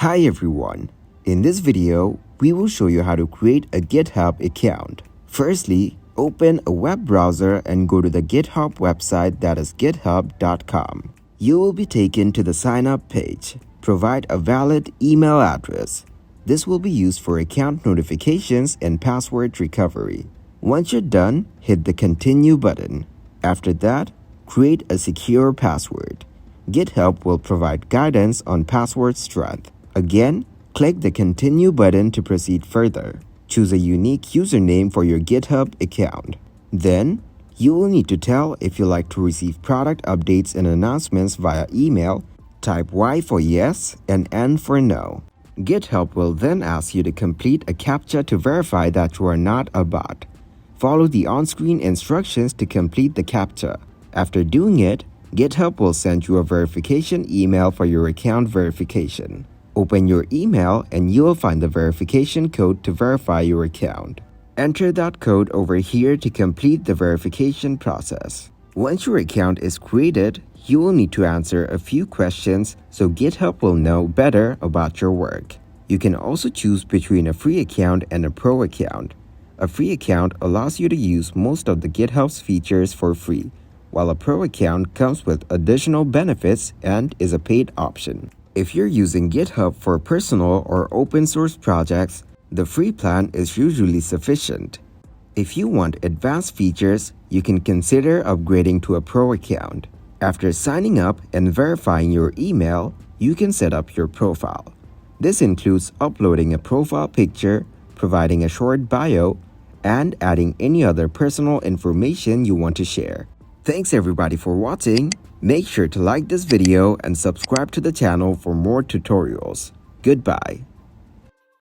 Hi everyone. In this video, we will show you how to create a GitHub account. Firstly, open a web browser and go to the GitHub website, that is github.com. You will be taken to the sign up page. Provide a valid email address. This will be used for account notifications and password recovery. Once you're done, hit the continue button. After that, create a secure password. GitHub will provide guidance on password strength. Again, click the continue button to proceed further. Choose a unique username for your GitHub account. Then, you will need to tell if you like to receive product updates and announcements via email. Type Y for yes and N for no. GitHub will then ask you to complete a CAPTCHA to verify that you are not a bot. Follow the on-screen instructions to complete the CAPTCHA. After doing it, GitHub will send you a verification email for your account verification. Open your email and you will find the verification code to verify your account. Enter that code over here to complete the verification process. Once your account is created, you will need to answer a few questions so GitHub will know better about your work. You can also choose between a free account and a pro account. A free account allows you to use most of the GitHub's features for free, while a pro account comes with additional benefits and is a paid option. If you're using GitHub for personal or open source projects, the free plan is usually sufficient. If you want advanced features, you can consider upgrading to a pro account. After signing up and verifying your email, you can set up your profile. This includes uploading a profile picture, providing a short bio, and adding any other personal information you want to share. Thanks everybody for watching. Make sure to like this video and subscribe to the channel for more tutorials. Goodbye.